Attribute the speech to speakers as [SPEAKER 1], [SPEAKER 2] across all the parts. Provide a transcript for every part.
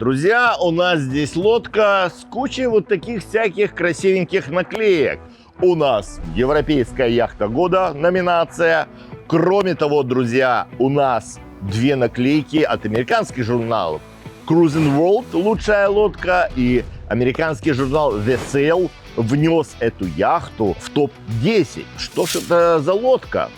[SPEAKER 1] Друзья, у нас здесь лодка с кучей вот таких всяких красивеньких наклеек. У нас Европейская яхта года номинация. Кроме того, друзья, у нас две наклейки от американских журналов. Cruising World лучшая лодка и американский журнал The Sail внес эту яхту в топ-10. Что ж это за лодка?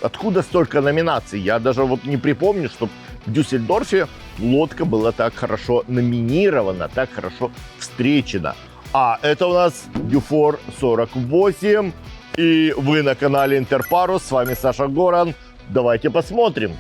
[SPEAKER 1] Откуда столько номинаций? Я даже вот не припомню, что в Дюссельдорфе лодка была так хорошо номинирована, так хорошо встречена. А это у нас Дюфор 48. И вы на канале Интерпарус. С вами Саша Горан. Давайте посмотрим.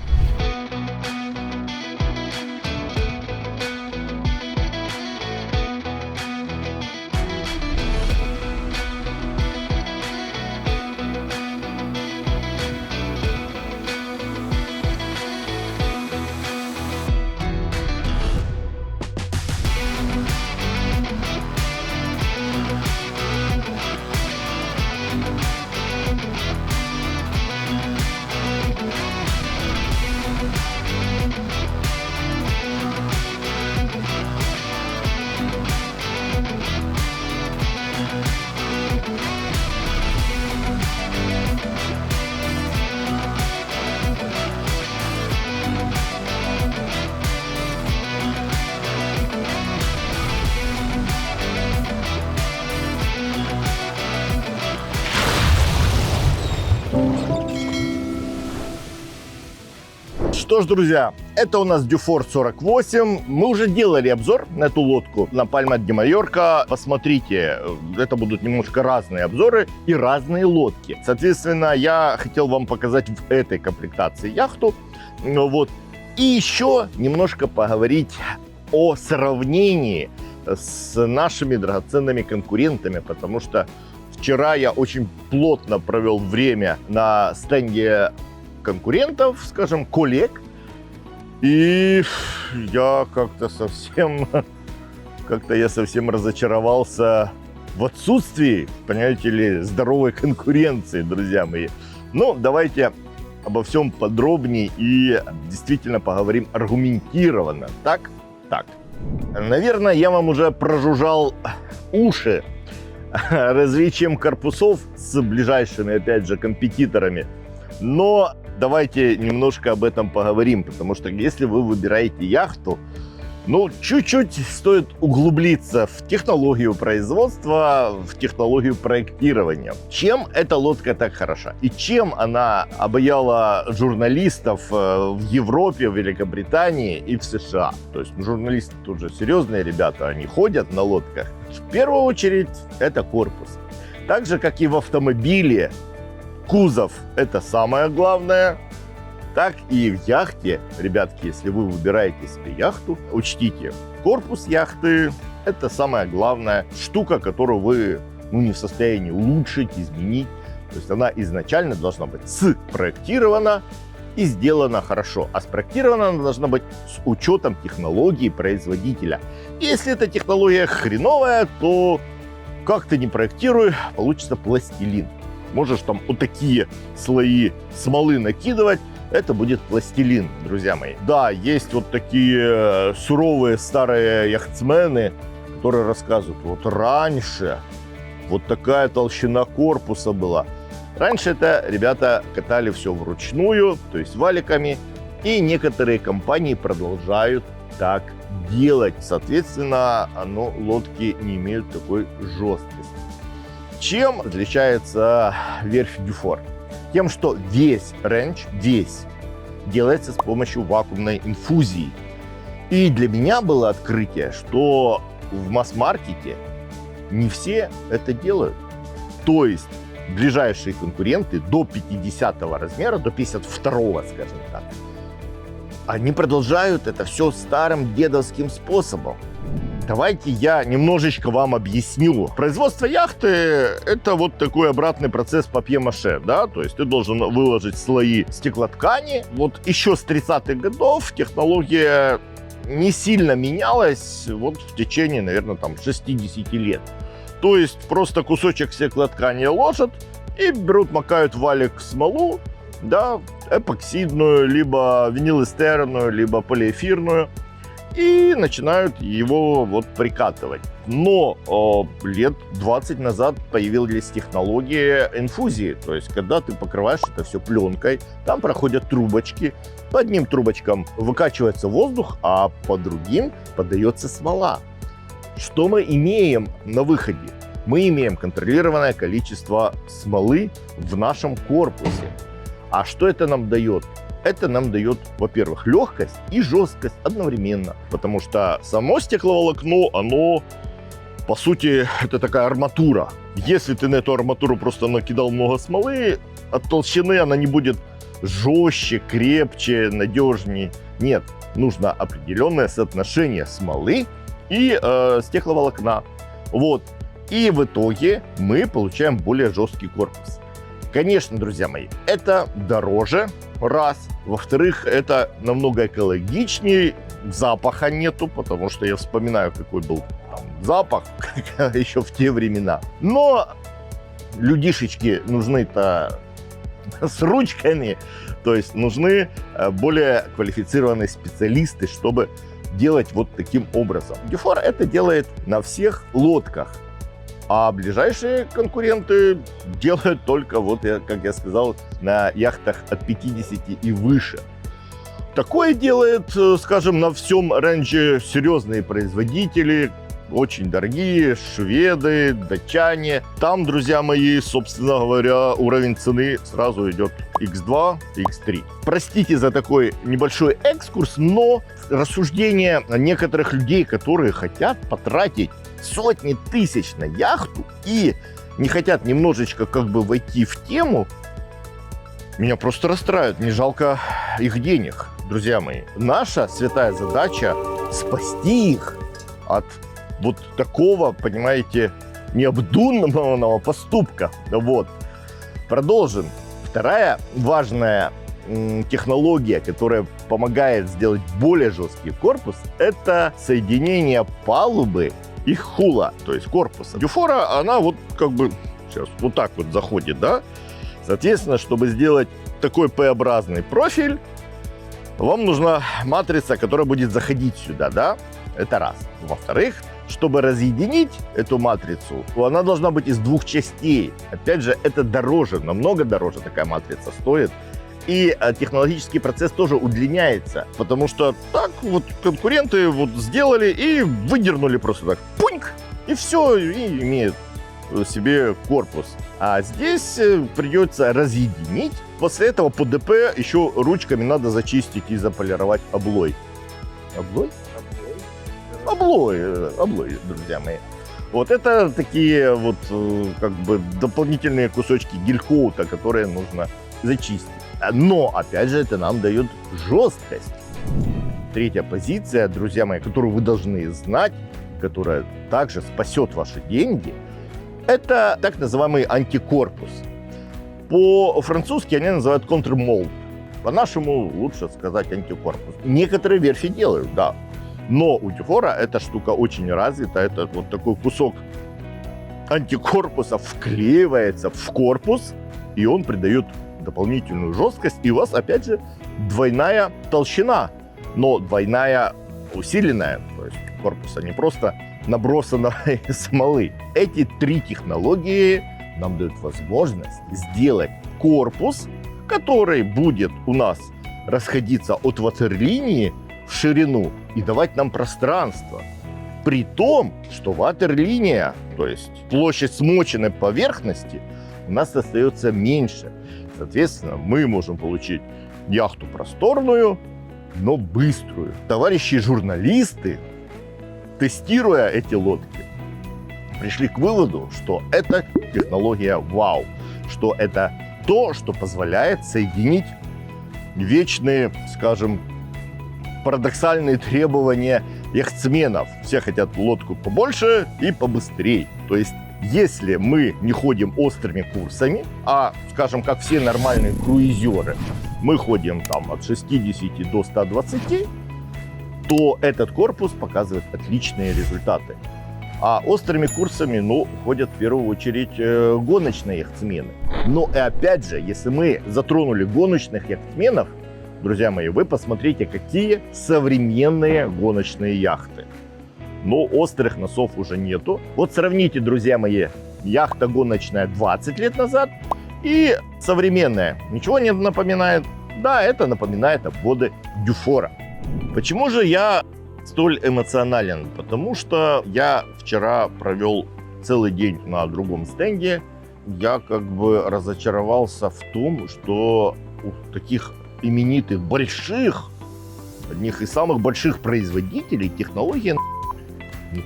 [SPEAKER 1] Что ж, друзья, это у нас Дюфор 48. Мы уже делали обзор на эту лодку на Пальма де Майорка. Посмотрите, это будут немножко разные обзоры и разные лодки. Соответственно, я хотел вам показать в этой комплектации яхту. Вот. И еще немножко поговорить о сравнении с нашими драгоценными конкурентами, потому что вчера я очень плотно провел время на стенде конкурентов, скажем, коллег. И я как-то совсем разочаровался в отсутствии, понимаете ли, здоровой конкуренции, друзья мои. Ну, давайте обо всем подробнее и действительно поговорим аргументированно. Так? Так. Наверное, я вам уже прожужжал уши различием корпусов с ближайшими, опять же, компетиторами. Но давайте немножко об этом поговорим, потому что если вы выбираете яхту, ну, чуть-чуть стоит углубиться в технологию производства, в технологию проектирования. Чем эта лодка так хороша? И чем она обаяла журналистов в Европе, в Великобритании и в США? То есть журналисты тут же серьезные ребята, они ходят на лодках. В первую очередь это корпус. Так же, как и в автомобиле, кузов – это самое главное, так и в яхте, ребятки, если вы выбираете себе яхту, учтите, корпус яхты – это самая главная штука, которую вы не в состоянии улучшить, изменить. То есть она изначально должна быть спроектирована и сделана хорошо. А спроектирована она должна быть с учетом технологии производителя. Если эта технология хреновая, то как ты не проектируй, получится пластилин. Можешь там вот такие слои смолы накидывать, это будет пластилин, друзья мои. Да, есть вот такие суровые старые яхтсмены, которые рассказывают, вот раньше вот такая толщина корпуса была. Раньше это ребята катали все вручную, то есть валиками, и некоторые компании продолжают так делать. Соответственно, лодки не имеют такой жесткости. Чем отличается верфь Дюфор? Тем, что весь ренч, делается с помощью вакуумной инфузии. И для меня было открытие, что в масс-маркете не все это делают. То есть ближайшие конкуренты до 50-го размера, до 52-го, скажем так, они продолжают это все старым дедовским способом. Давайте я немножечко вам объясню. Производство яхты – это вот такой обратный процесс папье-маше, да, то есть ты должен выложить слои стеклоткани. Вот еще с 30-х годов технология не сильно менялась вот в течение, наверное, там 60 лет. То есть просто кусочек стеклоткани ложат и берут, макают в валик смолу, да, эпоксидную, либо винилэстерную, либо полиэфирную. и начинают его вот прикатывать. Но лет 20 назад появились технологии инфузии, то есть когда ты покрываешь это все пленкой, там проходят трубочки, по одним трубочкам выкачивается воздух, а по другим подается смола. Что мы имеем на выходе? Мы имеем контролированное количество смолы в нашем корпусе. А что это нам дает? Это нам дает, во-первых, легкость и жесткость одновременно, потому что само стекловолокно, оно, по сути, это такая арматура. Если ты на эту арматуру просто накидал много смолы, от толщины она не будет жестче, крепче, надежнее. Нет, нужно определенное соотношение смолы и стекловолокна. Вот. И в итоге мы получаем более жесткий корпус. Конечно, друзья мои, это дороже, раз. Во-вторых, это намного экологичнее, запаха нету, потому что я вспоминаю, какой был там запах еще в те времена. Но людишечки нужны-то с ручками, то есть нужны более квалифицированные специалисты, чтобы делать вот таким образом. Дюфор это делает на всех лодках. А ближайшие конкуренты делают только, вот, как я сказал, на яхтах от 50 и выше. Такое делает, скажем, на всем рейнже серьезные производители, очень дорогие, шведы, датчане. Там, друзья мои, собственно говоря, уровень цены сразу идет X2, X3. Простите за такой небольшой экскурс, но рассуждения некоторых людей, которые хотят потратить сотни тысяч на яхту и не хотят немножечко как бы войти в тему, меня просто расстраивает. Не жалко их денег, друзья мои. Наша святая задача спасти их от вот такого, понимаете, необдуманного поступка. Вот. Продолжим. Вторая важная технология, которая помогает сделать более жесткий корпус, это соединение палубы и хула, то есть корпуса. Дюфора, она вот как бы сейчас вот так вот заходит, да? Соответственно, чтобы сделать такой П-образный профиль, вам нужна матрица, которая будет заходить сюда, да? Это раз. Во-вторых, чтобы разъединить эту матрицу, она должна быть из двух частей. Опять же, это дороже, намного дороже такая матрица стоит. И технологический процесс тоже удлиняется, потому что так вот конкуренты вот сделали и выдернули просто так, пуньк, и все, и имеют себе корпус. А здесь придется разъединить. После этого по ДП еще ручками надо зачистить и заполировать облой. Облой? Облой, друзья мои. Вот это такие вот как бы дополнительные кусочки гель-коута, которые нужно зачистить. Но, опять же, это нам дает жесткость. Третья позиция, друзья мои, которую вы должны знать, которая также спасет ваши деньги, это так называемый антикорпус. По-французски они называют контрмолд. По-нашему лучше сказать антикорпус. Некоторые верфи делают, да. Но у Дюфора эта штука очень развита. Это вот такой кусок антикорпуса вклеивается в корпус, и он придает дополнительную жесткость. И у вас, опять же, двойная толщина, но двойная усиленная. То есть корпуса не просто набросанной смолы. Эти три технологии нам дают возможность сделать корпус, который будет у нас расходиться от ватерлинии в ширину и давать нам пространство. При том, что ватерлиния, то есть площадь смоченной поверхности, у нас остается меньше. Соответственно, мы можем получить яхту просторную, но быструю. Товарищи журналисты, тестируя эти лодки, пришли к выводу, что это технология вау, что это то, что позволяет соединить вечные, скажем, парадоксальные требования яхтсменов. Все хотят лодку побольше и побыстрее. То есть, если мы не ходим острыми курсами, а, скажем, как все нормальные круизеры, мы ходим там от 60 до 120, то этот корпус показывает отличные результаты. А острыми курсами, ходят в первую очередь гоночные яхтсмены. Но и опять же, если мы затронули гоночных яхтсменов, друзья мои, вы посмотрите, какие современные гоночные яхты. Но острых носов уже нету. Вот сравните, друзья мои, яхта гоночная 20 лет назад и современная. Ничего не напоминает? Да, это напоминает обводы Дюфора. Почему же я столь эмоционален? Потому что я вчера провел целый день на другом стенде. Я как бы разочаровался в том, что у таких именитых, больших, одних из самых больших производителей технологии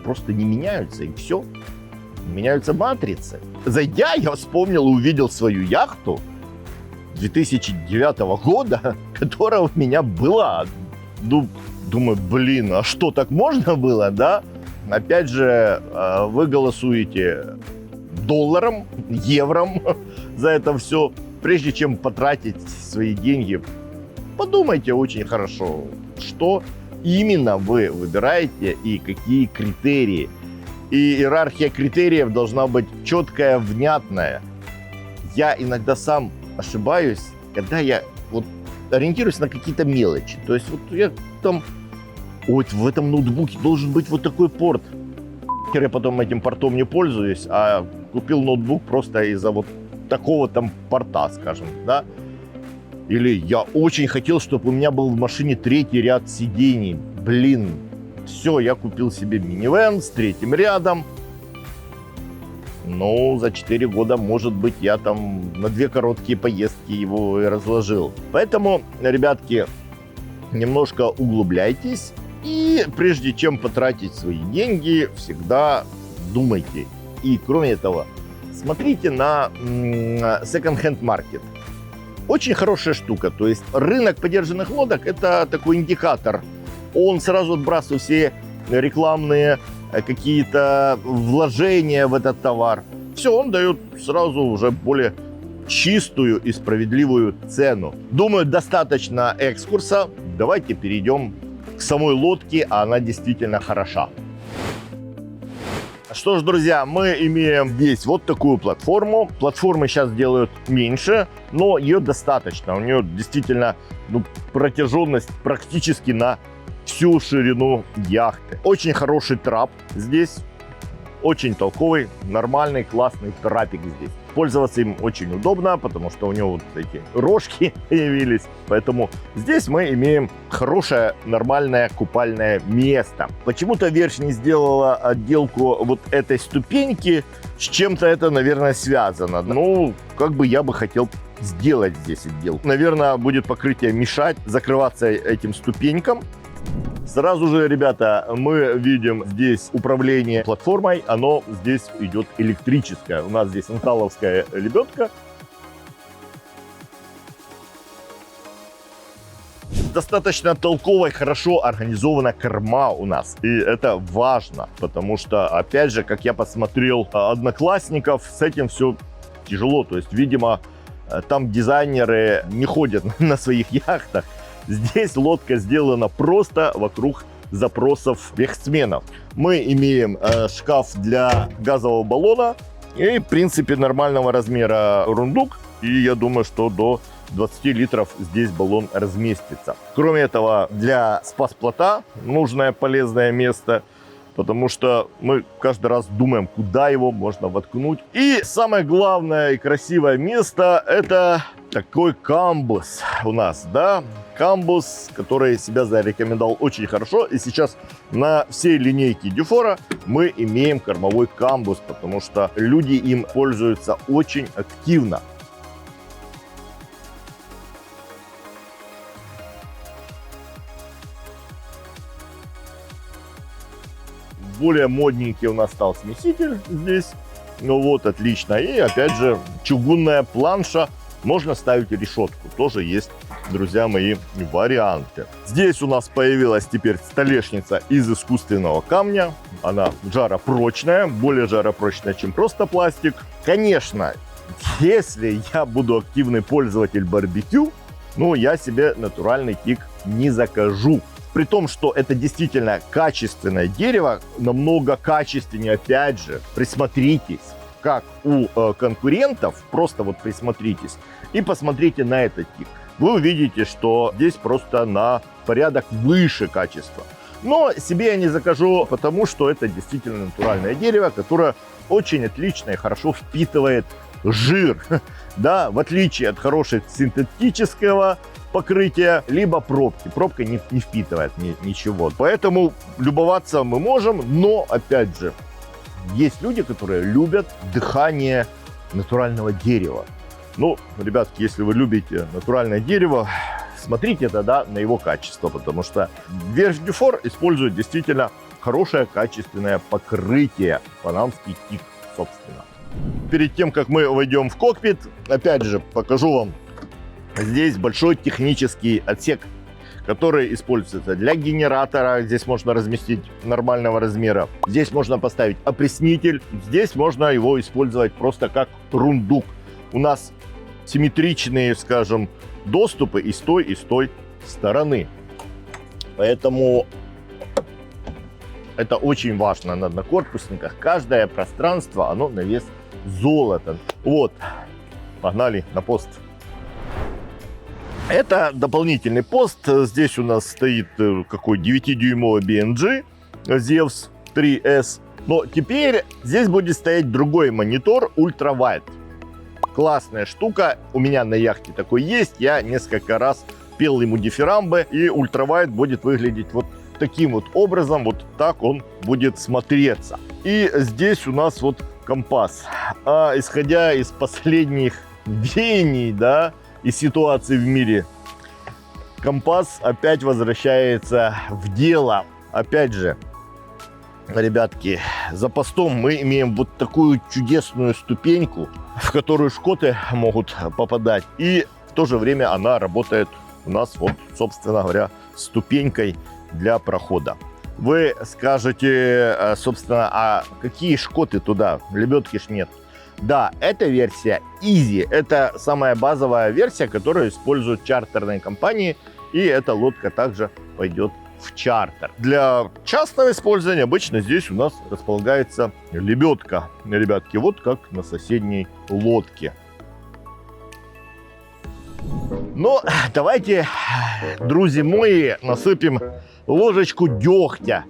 [SPEAKER 1] просто не меняются, и все. Меняются матрицы. Зайдя, я вспомнил и увидел свою яхту 2009 года, которая у меня была. Ну, думаю, блин, а что, так можно было, да? Опять же, вы голосуете долларом, евром за это все. Прежде чем потратить свои деньги, подумайте очень хорошо, что именно вы выбираете и какие критерии. И иерархия критериев должна быть четкая, внятная. Я иногда сам ошибаюсь, когда я вот ориентируюсь на какие-то мелочи. То есть вот я там, вот в этом ноутбуке должен быть вот такой порт. Я потом этим портом не пользуюсь, а купил ноутбук просто из-за вот такого там порта, скажем, да. Или я очень хотел, чтобы у меня был в машине третий ряд сидений. Блин, все, я купил себе минивэн с третьим рядом. Ну, за 4 года, может быть, я там на 2 короткие поездки его и разложил. Поэтому, ребятки, немножко углубляйтесь. И прежде чем потратить свои деньги, всегда думайте. И кроме этого, смотрите на second-hand market. Очень хорошая штука. То есть рынок подержанных лодок – это такой индикатор. Он сразу отбрасывает все рекламные какие-то вложения в этот товар. Все, он дает сразу уже более чистую и справедливую цену. Думаю, достаточно экскурса. Давайте перейдем к самой лодке, а она действительно хороша. Что ж, друзья, мы имеем здесь вот такую платформу. Платформы сейчас делают меньше, но ее достаточно. У нее действительно протяженность практически на всю ширину яхты. Очень хороший трап здесь. Очень толковый, нормальный, классный трапик здесь. Пользоваться им очень удобно, потому что у него вот эти рожки появились. Поэтому здесь мы имеем хорошее, нормальное купальное место. Почему-то Верш не сделала отделку вот этой ступеньки. С чем-то это, наверное, связано. Ну, как бы я бы хотел сделать здесь отделку. Наверное, будет покрытие мешать закрываться этим ступенькам. Сразу же, ребята, мы видим здесь управление платформой. Оно здесь идет электрическое. У нас здесь анталовская лебедка. Достаточно толково и хорошо организована корма у нас. И это важно, потому что, опять же, как я посмотрел одноклассников, с этим все тяжело. То есть, видимо, там дизайнеры не ходят на своих яхтах. Здесь лодка сделана просто вокруг запросов яхтсменов. Мы имеем шкаф для газового баллона и, в принципе, нормального размера рундук. И я думаю, что до 20 литров здесь баллон разместится. Кроме этого, для спас-плота нужное полезное место, потому что мы каждый раз думаем, куда его можно воткнуть. И самое главное и красивое место – это такой камбус у нас, да? Камбус, который себя зарекомендовал очень хорошо. И сейчас на всей линейке Дюфора мы имеем кормовой камбус, потому что люди им пользуются очень активно. Более модненький у нас стал смеситель здесь. Ну вот, отлично. И опять же, чугунная планша. Можно ставить решетку. Тоже есть, друзья мои, варианты. Здесь у нас появилась теперь столешница из искусственного камня. Она жаропрочная, более жаропрочная, чем просто пластик. Конечно, если я буду активный пользователь барбекю, ну, я себе натуральный тик не закажу. При том, что это действительно качественное дерево, намного качественнее, опять же, присмотритесь, как у конкурентов, просто вот присмотритесь и посмотрите на этот тик. вы увидите, что здесь просто на порядок выше качества. Но себе я не закажу, потому что это действительно натуральное дерево, которое очень отлично и хорошо впитывает жир. Да, в отличие от хорошего синтетического покрытия, либо пробки. Пробка не впитывает ничего. Поэтому любоваться мы можем, но, опять же, есть люди, которые любят дыхание натурального дерева. Ну, ребятки, если вы любите натуральное дерево, смотрите тогда на его качество, потому что Verge du Fort использует действительно хорошее качественное покрытие, панамский тик, собственно. Перед тем, как мы войдем в кокпит, опять же, покажу вам здесь большой технический отсек, который используется для генератора. Здесь можно разместить нормального размера. Здесь можно поставить опреснитель. Здесь можно его использовать просто как рундук. У нас симметричные, скажем, доступы и с той стороны. Поэтому это очень важно на однокорпусниках. Каждое пространство, оно на вес золота. Вот, погнали на пост. Это дополнительный пост. Здесь у нас стоит какой 9-дюймовый BNG Zeus 3S. Но теперь здесь будет стоять другой монитор Ultra Wide. Классная штука. У меня на яхте такой есть. Я несколько раз пел ему дифирамбы. И Ultra Wide будет выглядеть вот таким вот образом. Вот так он будет смотреться. И здесь у нас вот компас. Исходя из последних веяний, да, и ситуации в мире, компас опять возвращается в дело. Опять же, ребятки, за постом мы имеем вот такую чудесную ступеньку, в которую шкоты могут попадать. И в то же время она работает у нас, вот, собственно говоря, ступенькой для прохода. Вы скажете, собственно, а какие шкоты туда? Лебедки ж нет. Да, эта версия Easy. Это самая базовая версия, которую используют чартерные компании. И эта лодка также пойдет в чартер. Для частного использования обычно здесь у нас располагается лебедка. Ребятки, вот как на соседней лодке. Но давайте, друзья мои, насыпем ложечку дегтя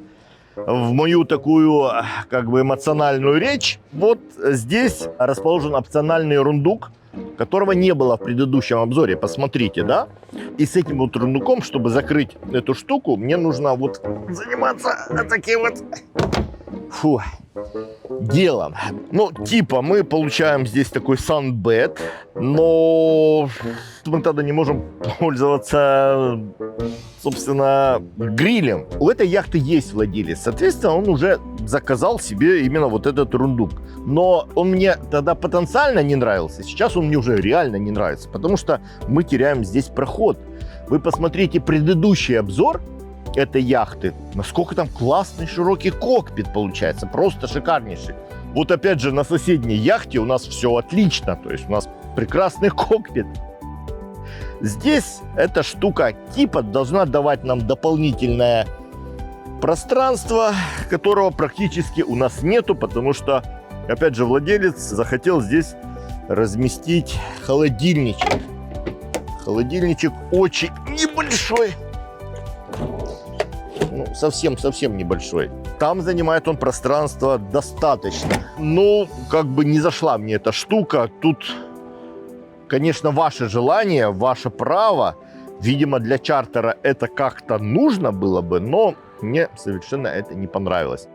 [SPEAKER 1] в мою такую, как бы, эмоциональную речь. Вот здесь расположен опциональный рундук, которого не было в предыдущем обзоре. Посмотрите, да? И с этим вот рундуком, чтобы закрыть эту штуку, мне нужно вот заниматься таким вот делом. Ну, типа, мы получаем здесь такой sunbed, но мы тогда не можем пользоваться, собственно, грилем. У этой яхты есть владелец, соответственно, он уже заказал себе именно вот этот рундук. Но он мне тогда потенциально не нравился, сейчас он мне уже реально не нравится, потому что мы теряем здесь проход. Вы посмотрите предыдущий обзор этой яхты, насколько там классный широкий кокпит получается, просто шикарнейший. Вот опять же на соседней яхте у нас все отлично, то есть у нас прекрасный кокпит. Здесь эта штука типа должна давать нам дополнительное пространство, которого практически у нас нету, потому что, опять же, владелец захотел здесь разместить холодильничек. Холодильничек очень небольшой. Ну, совсем небольшой. Там занимает он пространство достаточно. Но как бы не зашла мне эта штука. Тут, конечно, ваше желание, ваше право. Видимо, для чартера это как-то нужно было бы, но мне совершенно это не понравилось.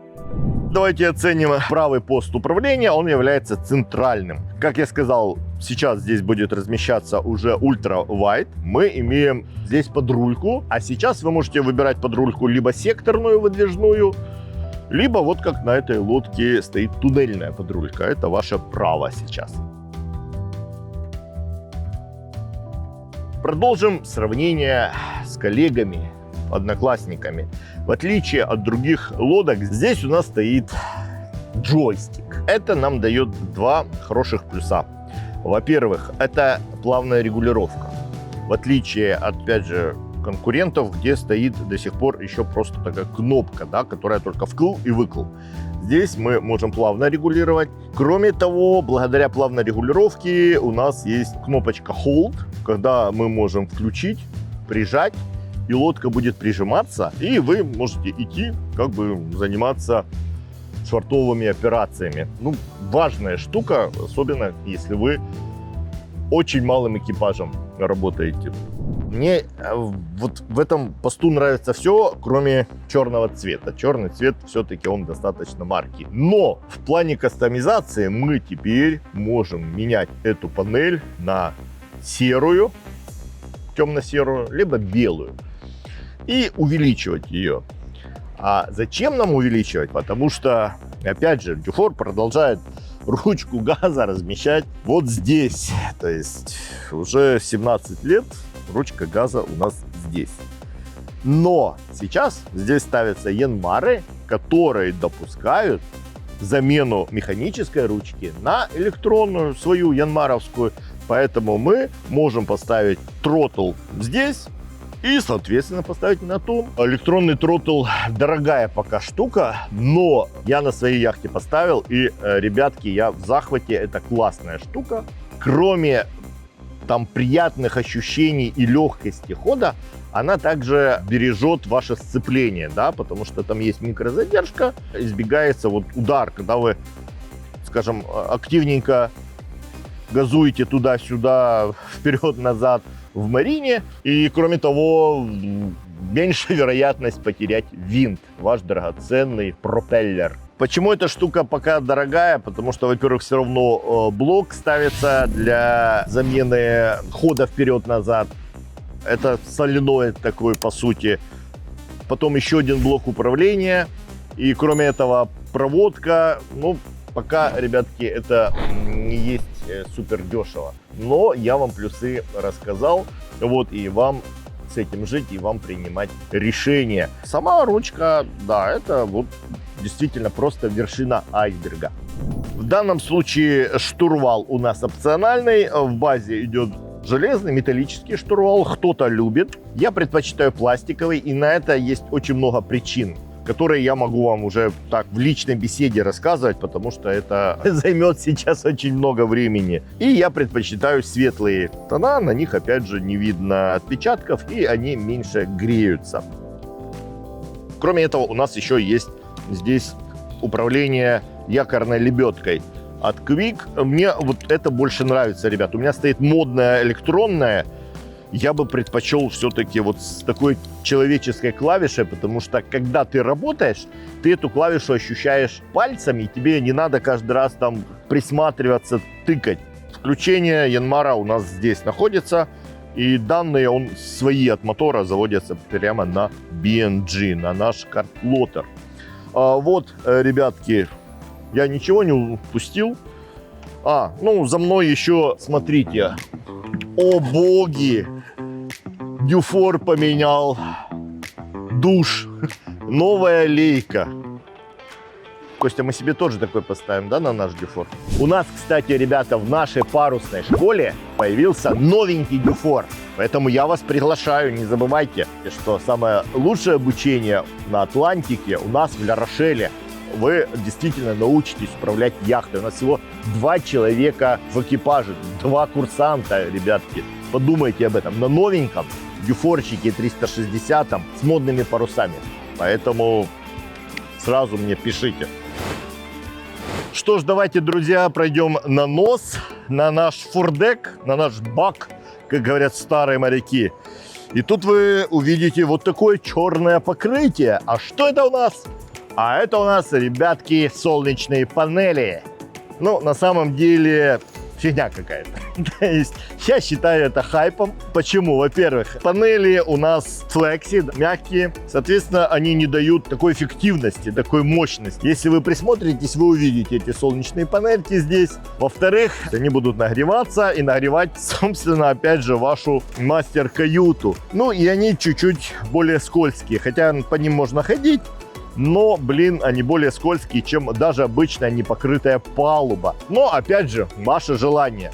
[SPEAKER 1] Давайте оценим правый пост управления. Он является центральным. Как я сказал, сейчас здесь будет размещаться уже Ultra Wide. Мы имеем здесь подрульку. А сейчас вы можете выбирать подрульку либо секторную выдвижную, либо вот как на этой лодке стоит туннельная подрулька. Это ваше право сейчас. Продолжим сравнение с коллегами, одноклассниками. В отличие от других лодок, здесь у нас стоит джойстик. Это нам дает два хороших плюса. Во-первых, это плавная регулировка. В отличие от, опять же, конкурентов, где стоит до сих пор еще просто такая кнопка, да, которая только вкл и выкл. Здесь мы можем плавно регулировать. Кроме того, благодаря плавной регулировке у нас есть кнопочка Hold, когда мы можем включить, прижать, и лодка будет прижиматься, и вы можете идти, как бы заниматься швартовыми операциями. Ну, важная штука, особенно если вы очень малым экипажем работаете. Мне вот в этом посту нравится все, кроме черного цвета. Черный цвет все-таки он достаточно маркий. Но в плане кастомизации мы теперь можем менять эту панель на серую, темно-серую, либо белую. И увеличивать ее. А зачем нам увеличивать? Потому что, опять же, Dufour продолжает ручку газа размещать вот здесь. То есть уже 17 лет ручка газа у нас здесь. Но сейчас здесь ставятся янмары, которые допускают замену механической ручки на электронную, свою янмаровскую. Поэтому мы можем поставить тротл здесь и, соответственно, поставить на ту. Электронный тротл дорогая пока штука, но я на своей яхте поставил, и, ребятки, я в захвате. Это классная штука. Кроме там приятных ощущений и легкости хода, она также бережет ваше сцепление, да, потому что там есть микрозадержка, избегается вот удар, когда вы, скажем, активненько газуете туда-сюда, вперед-назад в марине, и, кроме того, меньше вероятность потерять винт, ваш драгоценный пропеллер. Почему эта штука пока дорогая? Потому что, во-первых, все равно блок ставится для замены хода вперед-назад. Это соленоид такой, по сути. Потом еще один блок управления. И, кроме этого, проводка. Ну, пока, ребятки, это не есть супер дешево. Но я вам плюсы рассказал. Вот, и вам с этим жить, и вам принимать решение. Сама ручка, да, это вот действительно просто вершина айсберга. В данном случае штурвал у нас опциональный. В базе идет железный, металлический штурвал. Кто-то любит. Я предпочитаю пластиковый, и на это есть очень много причин, которые я могу вам уже так в личной беседе рассказывать, потому что это займет сейчас очень много времени. И я предпочитаю светлые тона, на них опять же не видно отпечатков, и они меньше греются. Кроме этого, у нас еще есть здесь управление якорной лебедкой от Quick. Мне вот это больше нравится, ребят. У меня стоит модная электронная. Я бы предпочел все-таки вот с такой человеческой клавишей, потому что когда ты работаешь, ты эту клавишу ощущаешь пальцами, и тебе не надо каждый раз там присматриваться, тыкать. Включение янмара у нас здесь находится, и данные свои от мотора заводятся прямо на BNG, на наш карт-плоттер. Вот, ребятки, я ничего не упустил. Ну, за мной еще, смотрите. О боги! Dufour поменял душ. Новая лейка. Костя, мы себе тоже такой поставим, да, на наш Dufour? У нас, кстати, ребята, в нашей парусной школе появился новенький Dufour. Поэтому я вас приглашаю, не забывайте, что самое лучшее обучение на Атлантике у нас в Ля-Рошеле. Вы действительно научитесь управлять яхтой. У нас всего 2 человека в экипаже, 2 курсанта, ребятки. Подумайте об этом. На новеньком Дюфорчике 360 с модными парусами. Поэтому сразу мне пишите. Что ж, давайте, друзья, пройдем на нос, на наш фордек, на наш бак, как говорят старые моряки. И тут вы увидите вот такое черное покрытие. А что это у нас? А это у нас, ребятки, солнечные панели. Ну, на самом деле, фигня какая-то. То есть, я считаю это хайпом. Почему? Во-первых, панели у нас флекси, мягкие. Соответственно, они не дают такой эффективности, такой мощности. Если вы присмотритесь, вы увидите эти солнечные панельки здесь. Во-вторых, они будут нагреваться и нагревать, собственно, опять же, вашу мастер-каюту. Ну, и они чуть-чуть более скользкие. Хотя по ним можно ходить. Но, блин, они более скользкие, чем даже обычная непокрытая палуба. Но, опять же, ваше желание.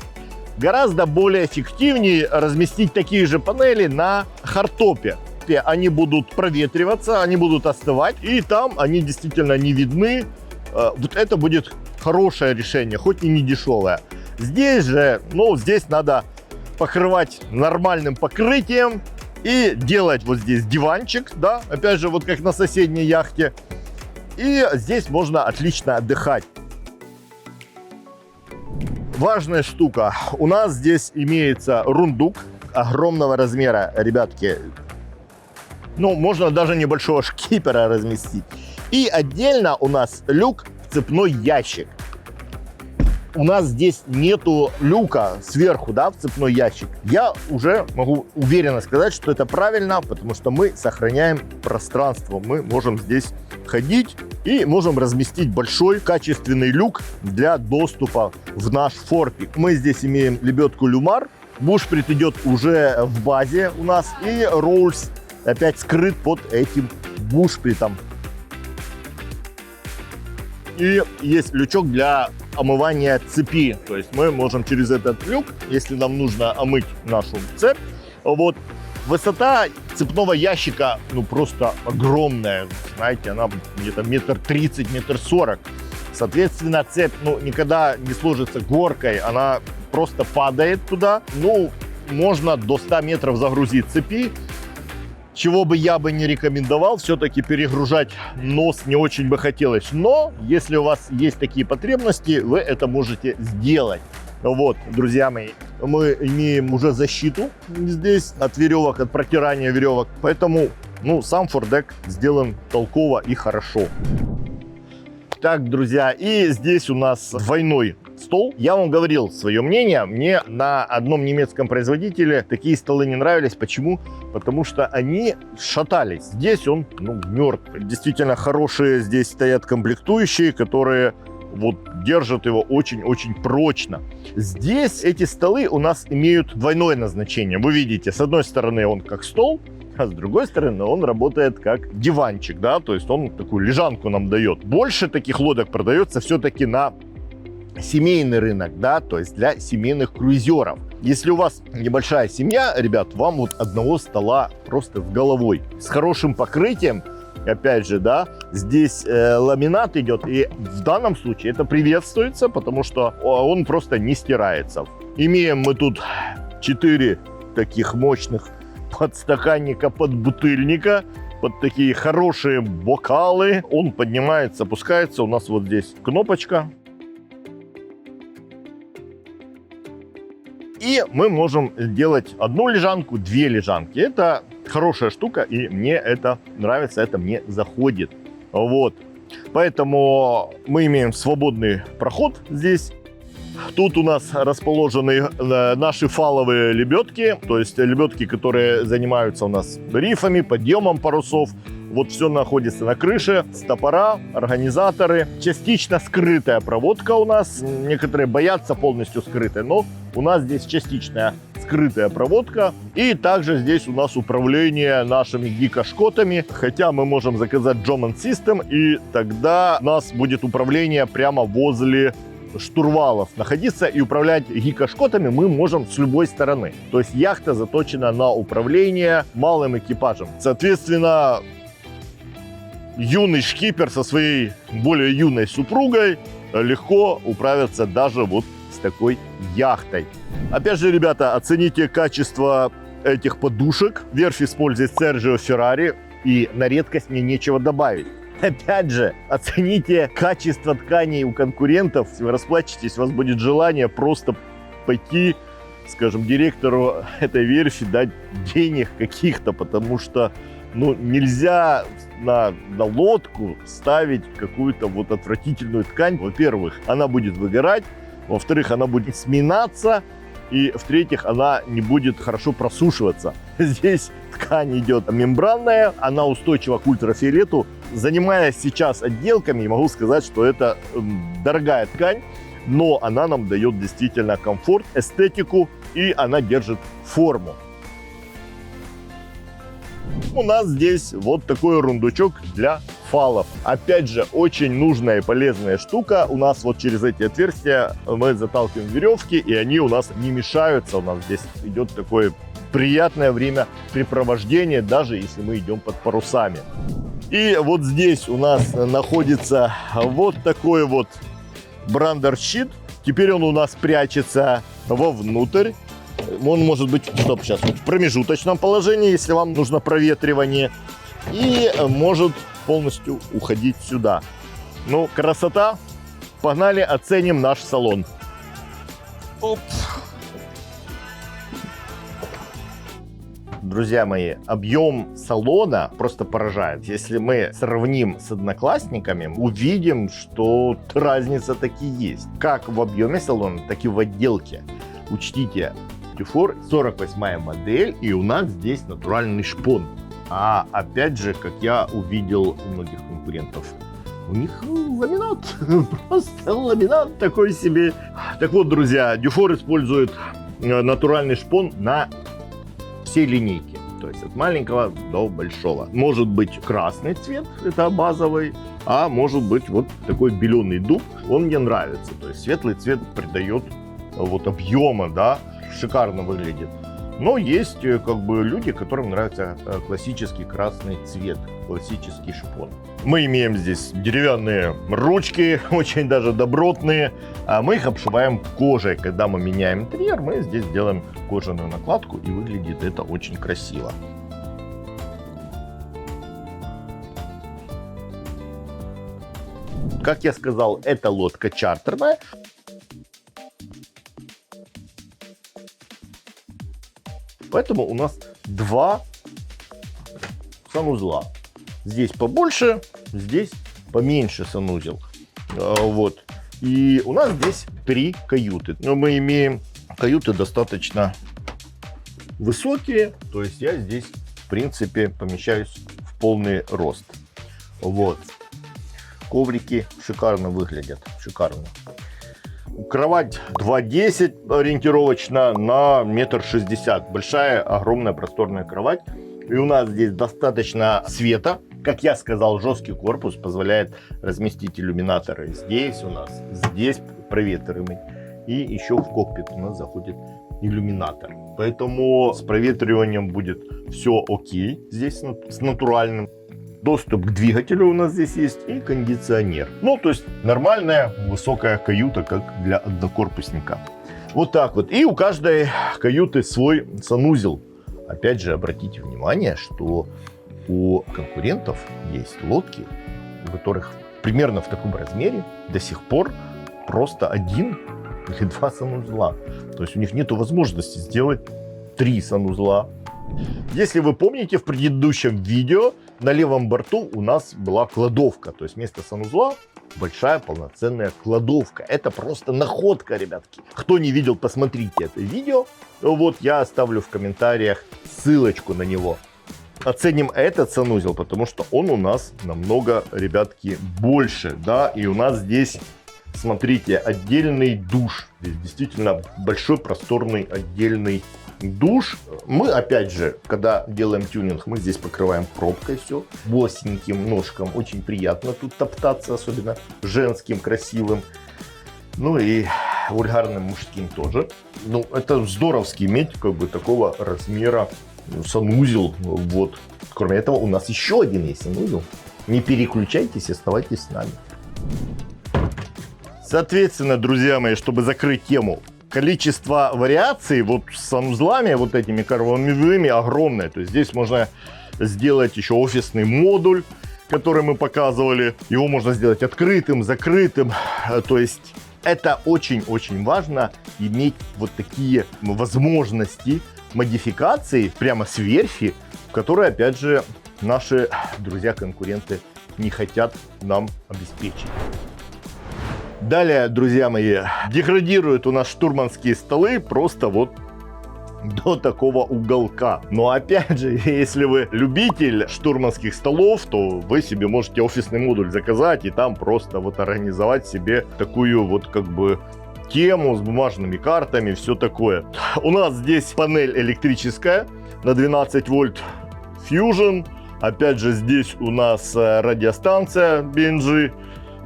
[SPEAKER 1] Гораздо более эффективнее разместить такие же панели на хардтопе. Они будут проветриваться, они будут остывать, и там они действительно не видны. Вот это будет хорошее решение, хоть и не дешевое. Здесь же, ну, здесь надо покрывать нормальным покрытием и делать вот здесь диванчик, да, опять же, вот как на соседней яхте. И здесь можно отлично отдыхать. Важная штука. У нас здесь имеется рундук огромного размера, ребятки. Ну, можно даже небольшого шкипера разместить. И отдельно у нас люк в цепной ящик. У нас здесь нету люка сверху, да, в цепной ящик. Я уже могу уверенно сказать, что это правильно, потому что мы сохраняем пространство. Мы можем здесь ходить и можем разместить большой качественный люк для доступа в наш форпик. Мы здесь имеем лебедку Люмар. Бушприт идет уже в базе у нас. И Роульс опять скрыт под этим бушпритом. И есть лючок для омывания цепи. То есть мы можем через этот люк, если нам нужно омыть нашу цепь. Вот. Высота цепного ящика, ну, просто огромная. Знаете, она где-то 1,30 м, 1,40 м. Соответственно, цепь, ну, никогда не сложится горкой. Она просто падает туда. Ну, можно до 100 метров загрузить цепи. Чего бы я не рекомендовал, все-таки перегружать нос не очень бы хотелось. Но если у вас есть такие потребности, вы это можете сделать. Вот, друзья мои, мы имеем уже защиту здесь от веревок, от протирания веревок. Поэтому, ну, сам фордек сделан толково и хорошо. Так, друзья, и здесь у нас двойной стол. Я вам говорил свое мнение. Мне на одном немецком производителе такие столы не нравились. Почему? Потому что они шатались. Здесь он, ну, мертвый. Действительно хорошие здесь стоят комплектующие, которые вот держат его очень-очень прочно. Здесь эти столы у нас имеют двойное назначение. Вы видите, с одной стороны он как стол, а с другой стороны он работает как диванчик, да, то есть он такую лежанку нам дает. Больше таких лодок продается все-таки на семейный рынок, да, то есть для семейных круизеров. Если у вас небольшая семья, ребят, вам вот одного стола просто с головой, с хорошим покрытием. Опять же, да, здесь ламинат идет, и в данном случае это приветствуется, потому что он просто не стирается. Имеем мы тут 4 таких мощных подстаканника, подбутыльника, под такие хорошие бокалы. Он поднимается, опускается. У нас вот здесь кнопочка. И мы можем делать одну лежанку, 2 лежанки. Это хорошая штука, и мне это нравится, это мне заходит. Вот. Поэтому мы имеем свободный проход здесь. Тут у нас расположены наши фаловые лебедки, то есть лебедки, которые занимаются у нас рифами, подъемом парусов. Вот все находится на крыше, стопора, организаторы. Частично скрытая проводка у нас. Некоторые боятся полностью скрытой, но у нас здесь частичная скрытая проводка. И также здесь у нас управление нашими гикошкотами. Хотя мы можем заказать Jomon System, и тогда у нас будет управление прямо возле штурвалов находиться, и управлять гикошкотами мы можем с любой стороны. То есть яхта заточена на управление малым экипажем. Соответственно, юный шкипер со своей более юной супругой легко управится даже вот с такой яхтой. Опять же, ребята, оцените качество этих подушек. Верфь использует Sergio Ferrari, и на редкость мне нечего добавить. Опять же, оцените качество тканей у конкурентов. Если вы расплачетесь, у вас будет желание просто пойти, скажем, директору этой верфи дать денег каких-то, потому что, ну, нельзя на лодку ставить какую-то вот отвратительную ткань. Во-первых, она будет выгорать, во-вторых, она будет сминаться, и в-третьих, она не будет хорошо просушиваться. Здесь ткань идет мембранная, она устойчива к ультрафиолету. Занимаясь сейчас отделками, могу сказать, что это дорогая ткань, но она нам дает действительно комфорт, эстетику, и она держит форму. У нас здесь вот такой рундучок для фалов. Опять же, очень нужная и полезная штука. У нас вот через эти отверстия мы заталкиваем веревки, и они у нас не мешаются. У нас здесь идет такое приятное времяпрепровождение, даже если мы идем под парусами. И вот здесь у нас находится вот такой вот брандер-щит. Теперь он у нас прячется вовнутрь. Он может быть, стоп, сейчас, в промежуточном положении, если вам нужно проветривание. И может полностью уходить сюда. Ну, красота. Погнали, оценим наш салон. Оп. Друзья мои, объем салона просто поражает. Если мы сравним с одноклассниками, увидим, что разница таки есть. Как в объеме салона, так и в отделке. Учтите, Dufour 48-я модель, и у нас здесь натуральный шпон. А опять же, как я увидел у многих конкурентов, у них ламинат, просто ламинат такой себе. Так вот, друзья, Dufour использует натуральный шпон на всей линейке, то есть от маленького до большого. Может быть красный цвет, это базовый, а может быть вот такой беленый дуб, он мне нравится. То есть светлый цвет придает вот объема, да, шикарно выглядит. Но есть как бы люди, которым нравится классический красный цвет, классический шпон. Мы имеем здесь деревянные ручки, очень даже добротные, а мы их обшиваем кожей. Когда мы меняем интерьер, мы здесь делаем кожаную накладку, и выглядит это очень красиво. Как я сказал, это лодка чартерная. Поэтому у нас два санузла. Здесь побольше, здесь поменьше санузел. Вот. И у нас здесь 3 каюты. Но мы имеем каюты достаточно высокие. То есть я здесь, в принципе, помещаюсь в полный рост. Вот. Коврики шикарно выглядят. Шикарно. Кровать 2,10 ориентировочно на 1,60 м. Большая, огромная, просторная кровать. И у нас здесь достаточно света. Как я сказал, жесткий корпус позволяет разместить иллюминаторы здесь у нас, здесь проветриваемый. И еще в кокпит у нас заходит иллюминатор. Поэтому с проветриванием будет все окей. Здесь с натуральным. Доступ к двигателю у нас здесь есть и кондиционер. Ну, то есть нормальная высокая каюта, как для однокорпусника. Вот так вот. И у каждой каюты свой санузел. Опять же, обратите внимание, что у конкурентов есть лодки, у которых примерно в таком размере до сих пор просто 1 или 2 санузла. То есть у них нет возможности сделать 3 санузла. Если вы помните, в предыдущем видео на левом борту у нас была кладовка. То есть вместо санузла большая полноценная кладовка. Это просто находка, ребятки. Кто не видел, посмотрите это видео. Вот я оставлю в комментариях ссылочку на него. Оценим этот санузел, потому что он у нас намного, ребятки, больше. Да? И у нас здесь, смотрите, отдельный душ. Здесь действительно большой, просторный, отдельный душ. Мы, опять же, когда делаем тюнинг, мы здесь покрываем пробкой все. Босеньким ножкам очень приятно тут топтаться, особенно женским, красивым. Ну и вульгарным мужским тоже. Ну, это здоровски иметь как бы такого размера санузел. Вот. Кроме этого, у нас еще один есть санузел. Не переключайтесь, оставайтесь с нами. Соответственно, друзья мои, чтобы закрыть тему, количество вариаций вот с санузлами, вот этими кормовыми, огромное. То есть здесь можно сделать еще офисный модуль, который мы показывали. Его можно сделать открытым, закрытым. То есть это очень-очень важно, иметь вот такие возможности модификации прямо с верфи, которые, опять же, наши друзья-конкуренты не хотят нам обеспечить. Далее, друзья мои, деградируют у нас штурманские столы просто вот до такого уголка. Но опять же, если вы любитель штурманских столов, то вы себе можете офисный модуль заказать и там просто вот организовать себе такую вот как бы тему с бумажными картами, все такое. У нас здесь панель электрическая на 12 вольт Fusion. Опять же, здесь у нас радиостанция BNG.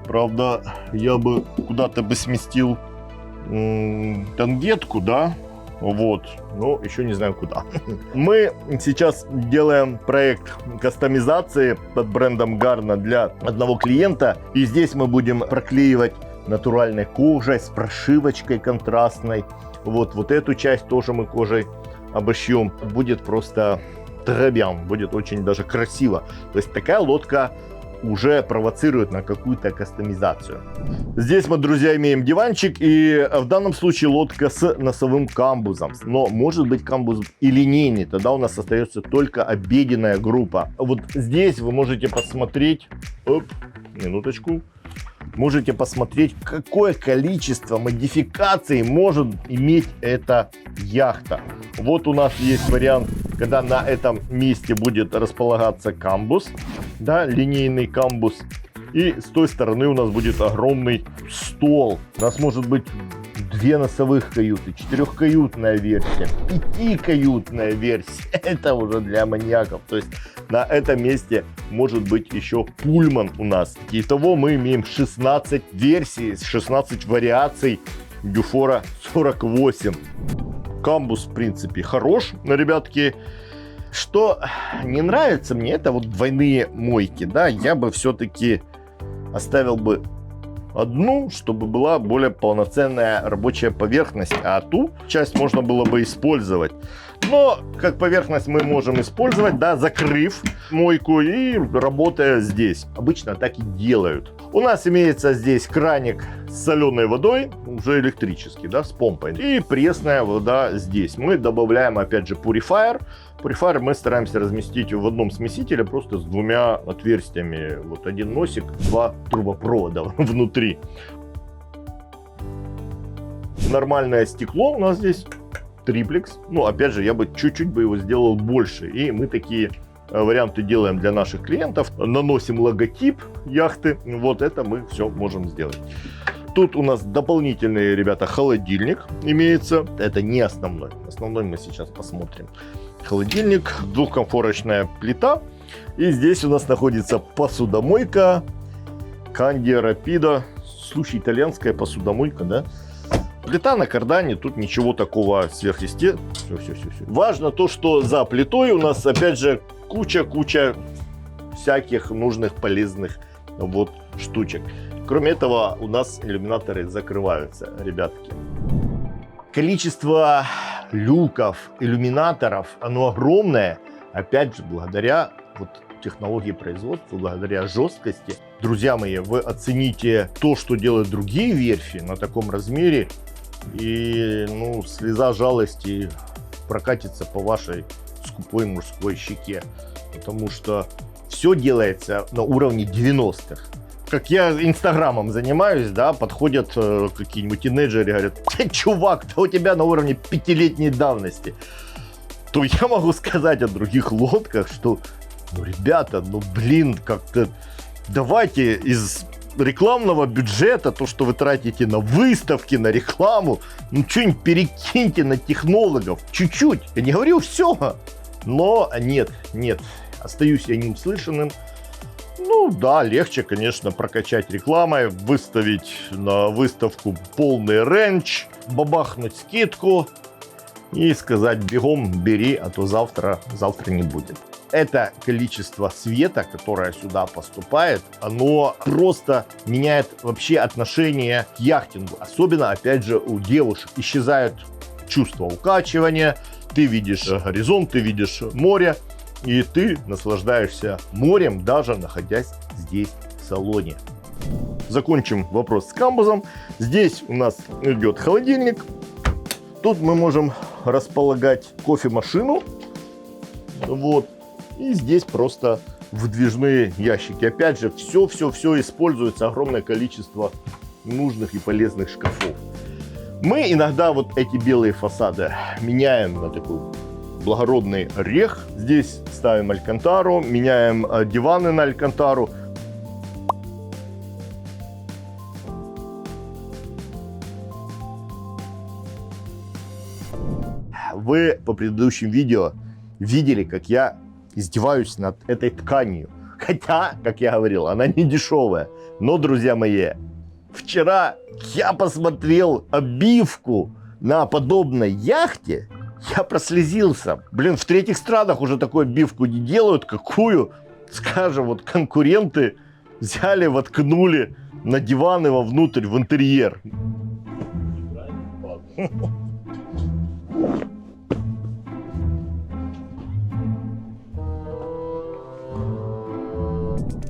[SPEAKER 1] Правда, я бы куда-то бы сместил тангетку, да? Вот, но еще не знаю куда. Мы сейчас делаем проект кастомизации под брендом Garna для одного клиента. И здесь мы будем проклеивать натуральной кожей, с прошивочкой контрастной. Вот эту часть тоже мы кожей обошьем. Будет просто très-bien, будет очень даже красиво. То есть такая лодка уже провоцирует на какую-то кастомизацию. Здесь мы, друзья, имеем диванчик, и в данном случае лодка с носовым камбузом. Но может быть камбуз и линейный, тогда у нас остается только обеденная группа. Вот здесь вы можете посмотреть, минуточку, можете посмотреть, какое количество модификаций может иметь эта яхта. Вот у нас есть вариант, когда на этом месте будет располагаться камбуз, да, линейный камбуз. И с той стороны у нас будет огромный стол. У нас может быть 2 носовых каюты, 4-каютная версия, 5-каютная версия. Это уже для маньяков. То есть на этом месте может быть еще пульман у нас. Итого мы имеем 16 версий, 16 вариаций Дюфора 48. Камбуз, в принципе, хорош, ребятки. Что не нравится мне, это вот двойные мойки, да, я бы все-таки оставил бы одну, чтобы была более полноценная рабочая поверхность, а ту часть можно было бы использовать. Но как поверхность мы можем использовать, да, закрыв мойку и работая здесь. Обычно так и делают. У нас имеется здесь краник с соленой водой, уже электрический, да, с помпой. И пресная вода здесь. Мы добавляем, опять же, purifier. Purifier мы стараемся разместить в одном смесителе, просто с 2 отверстиями. Вот один носик, 2 трубопровода внутри. Нормальное стекло у нас здесь. Триплекс. Ну, опять же, я бы чуть-чуть бы его сделал больше. И мы такие варианты делаем для наших клиентов. Наносим логотип яхты. Вот это мы все можем сделать. Тут у нас дополнительный, ребята, холодильник имеется. Это не основной. Основной мы сейчас посмотрим. Холодильник, двухкомфорочная плита. И здесь у нас находится посудомойка. Канди Рапидо. Слушай, итальянская посудомойка, да? Плита на кардане, тут ничего такого сверхъестественного. Все. Важно то, что за плитой у нас, опять же, куча всяких нужных, полезных вот штучек. Кроме этого, у нас иллюминаторы закрываются, ребятки. Количество люков, иллюминаторов, оно огромное. Опять же, благодаря вот технологии производства, благодаря жесткости. Друзья мои, вы оцените то, что делают другие верфи на таком размере, и, ну, слеза жалости прокатится по вашей скупой мужской щеке, потому что все делается на уровне 90-х. Как я инстаграмом занимаюсь, да, подходят какие-нибудь тинейджеры и говорят: чувак, да у тебя на уровне 5-летней давности. То я могу сказать о других лодках, что, ну, ребята, ну, блин, как-то давайте из рекламного бюджета, то, что вы тратите на выставки, на рекламу, ну, что-нибудь перекиньте на технологов, чуть-чуть. Я не говорю все, но нет, остаюсь я неуслышанным. Ну да, легче, конечно, прокачать рекламой, выставить на выставку полный рейндж, бабахнуть скидку и сказать: бегом бери, а то завтра не будет. Это количество света, которое сюда поступает, оно просто меняет вообще отношение к яхтингу. Особенно, опять же, у девушек. Исчезает чувство укачивания, ты видишь горизонт, ты видишь море, и ты наслаждаешься морем, даже находясь здесь в салоне. Закончим вопрос с камбузом. Здесь у нас идет холодильник. Тут мы можем располагать кофемашину. Вот. И здесь просто выдвижные ящики. Опять же, все используется, огромное количество нужных и полезных шкафов. Мы иногда вот эти белые фасады меняем на такой благородный орех. Здесь ставим алькантару, меняем диваны на алькантару. Вы по предыдущим видео видели, как я издеваюсь над этой тканью. Хотя, как я говорил, она не дешевая. Но, друзья мои, вчера я посмотрел обивку на подобной яхте, я прослезился. Блин, в третьих странах уже такую обивку не делают, какую, скажем, вот конкуренты взяли, воткнули на диван и вовнутрь, в интерьер.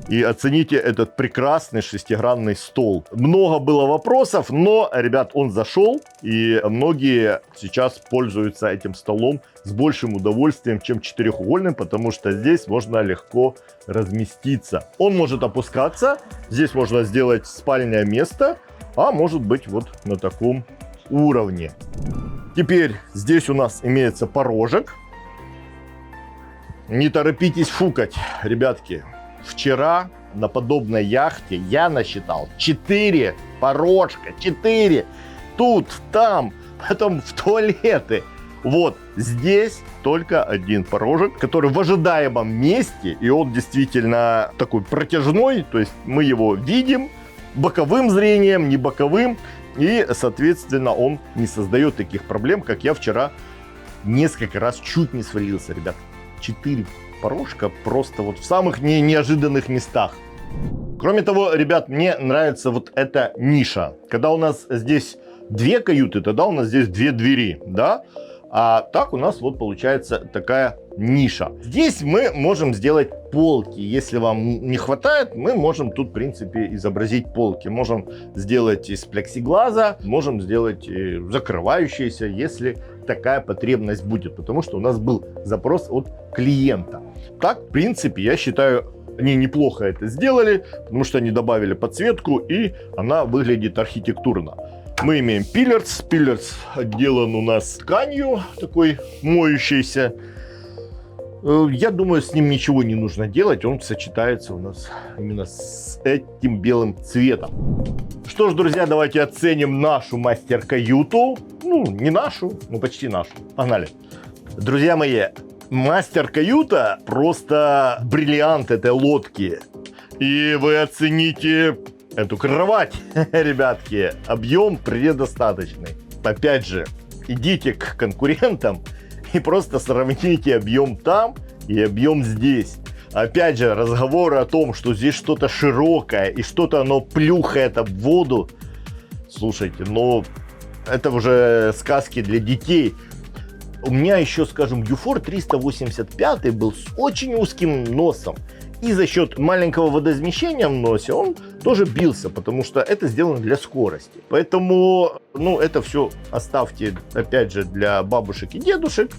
[SPEAKER 1] И оцените этот прекрасный шестигранный стол. Много было вопросов, но, ребят, он зашел. И многие сейчас пользуются этим столом с большим удовольствием, чем четырехугольным, потому что здесь можно легко разместиться. Он может опускаться. Здесь можно сделать спальное место, а может быть вот на таком уровне. Теперь здесь у нас имеется порожек. Не торопитесь фукать, ребятки. Вчера на подобной яхте я насчитал 4 порожка, 4. Тут, там, потом в туалеты. Вот здесь только один порожек, который в ожидаемом месте, и он действительно такой протяжной, то есть мы его видим боковым зрением, не боковым, и, соответственно, он не создает таких проблем, как я вчера несколько раз чуть не свалился, ребят. 4 порожка просто вот в самых неожиданных местах. Кроме того, ребят, мне нравится вот эта ниша. Когда у нас здесь 2 каюты, тогда у нас здесь 2 двери, да? А так у нас вот получается такая ниша. Здесь мы можем сделать полки. Если вам не хватает, мы можем тут, в принципе, изобразить полки. Можем сделать из плексиглаза, можем сделать закрывающиеся, если такая потребность будет. Потому что у нас был запрос от клиента. Так, в принципе, я считаю, они неплохо это сделали, потому что они добавили подсветку, и она выглядит архитектурно. Мы имеем пиллерс. Пиллерс отделан у нас тканью, такой моющейся. Я думаю, с ним ничего не нужно делать. Он сочетается у нас именно с этим белым цветом. Что ж, друзья, давайте оценим нашу мастер-каюту. Ну, не нашу, но почти нашу. Погнали. Друзья мои, мастер-каюта просто бриллиант этой лодки. И вы оцените эту кровать, ребятки, объем предостаточный. Опять же, идите к конкурентам и просто сравните объем там и объем здесь. Опять же, разговоры о том, что здесь что-то широкое и что-то оно плюхает об воду. Слушайте, ну, это уже сказки для детей. У меня еще, скажем, Юфор 385 был с очень узким носом. И за счет маленького водоизмещения в носе он тоже бился, потому что это сделано для скорости. Поэтому, ну, это все оставьте, опять же, для бабушек и дедушек.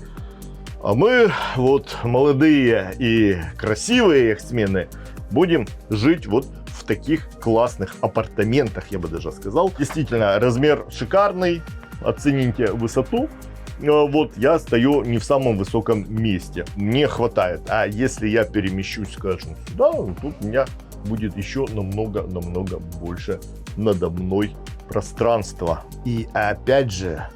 [SPEAKER 1] А мы, вот, молодые и красивые яхтсмены, будем жить вот в таких классных апартаментах, я бы даже сказал. Действительно, размер шикарный, оцените высоту. Вот я стою не в самом высоком месте, мне хватает. А если я перемещусь, скажем, сюда, тут у меня будет еще намного больше надо мной пространства. И опять же,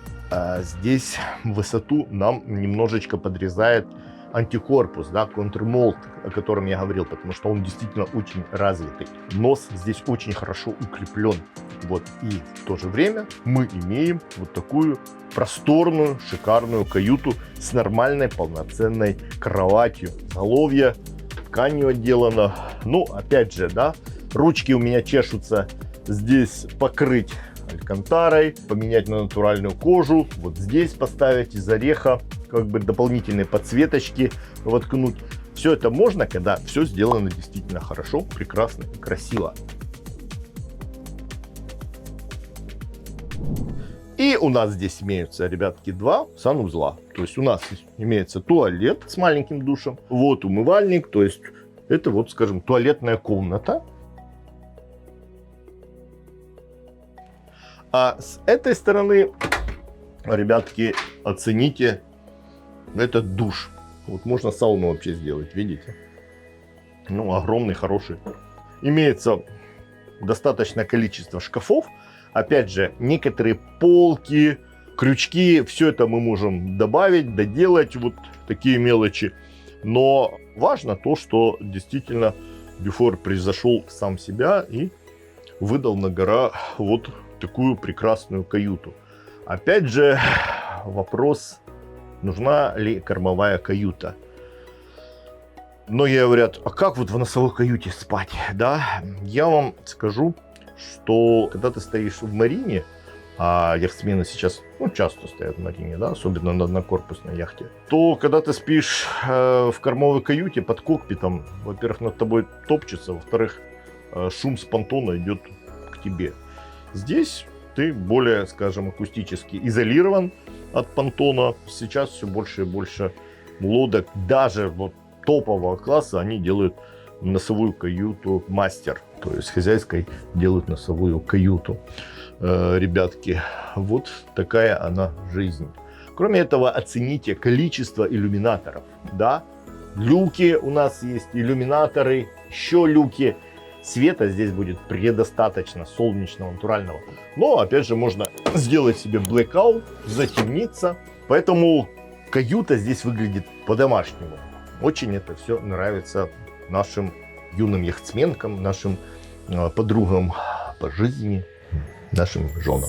[SPEAKER 1] здесь высоту нам немножечко подрезает антикорпус, да, контрмолд, о котором я говорил, потому что он действительно очень развитый. Нос здесь очень хорошо укреплен. Вот. И в то же время мы имеем вот такую просторную, шикарную каюту с нормальной полноценной кроватью. Головье тканью отделано. Ну, опять же, да, ручки у меня чешутся здесь покрыть алькантарой, поменять на натуральную кожу. Вот здесь поставить из ореха, как бы дополнительные подсветочки воткнуть. Все это можно, когда все сделано действительно хорошо, прекрасно и красиво. И у нас здесь имеются, ребятки, 2 санузла. То есть у нас имеется туалет с маленьким душем. Вот умывальник, то есть это вот, скажем, туалетная комната. А с этой стороны, ребятки, оцените этот душ. Вот можно сауну вообще сделать, видите? Ну, огромный, хороший. Имеется достаточное количество шкафов. Опять же, некоторые полки, крючки, все это мы можем добавить, доделать, вот такие мелочи. Но важно то, что действительно Бюфор превзошел сам себя и выдал на гора вот такую прекрасную каюту. Опять же, вопрос, нужна ли кормовая каюта. Многие говорят, а как вот в носовой каюте спать? Да, я вам скажу, что когда ты стоишь в марине, а яхтсмены сейчас часто стоят в марине, да, особенно на однокорпусной яхте, то когда ты спишь в кормовой каюте под кокпитом, во-первых, над тобой топчется, во-вторых, шум с понтона идет к тебе. Здесь ты более, скажем, акустически изолирован от понтона. Сейчас все больше и больше лодок, даже вот топового класса, они делают носовую каюту мастер. То есть хозяйской делают носовую каюту. Ребятки, вот такая она жизнь. Кроме этого, оцените количество иллюминаторов. Да? Люки у нас есть, иллюминаторы, еще люки. Света здесь будет предостаточно, солнечного, натурального. Но, опять же, можно сделать себе blackout, затемниться. Поэтому каюта здесь выглядит по-домашнему. Очень это все нравится нашим юным яхтсменкам, нашим подругам по жизни, нашим женам.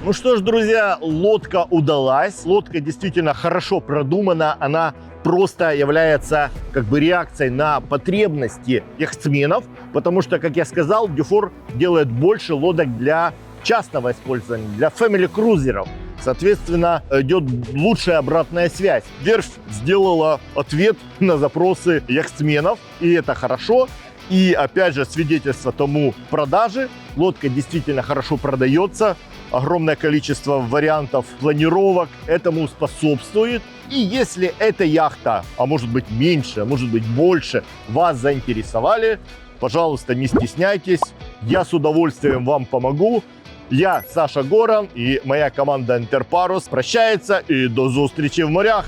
[SPEAKER 1] Ну что ж, друзья, лодка удалась. Лодка действительно хорошо продумана. Она просто является как бы реакцией на потребности яхтсменов. Потому что, как я сказал, Дюфор делает больше лодок для частного использования, для фэмили-крузеров. Соответственно, идет лучшая обратная связь. Верфь сделала ответ на запросы яхтсменов, и это хорошо. И опять же, свидетельство тому продажи. Лодка действительно хорошо продается. Огромное количество вариантов планировок этому способствует. И если эта яхта, а может быть меньше, а может быть больше, вас заинтересовали, пожалуйста, не стесняйтесь. Я с удовольствием вам помогу. Я Саша Горан и моя команда Интерпарус прощается и до встречи в морях.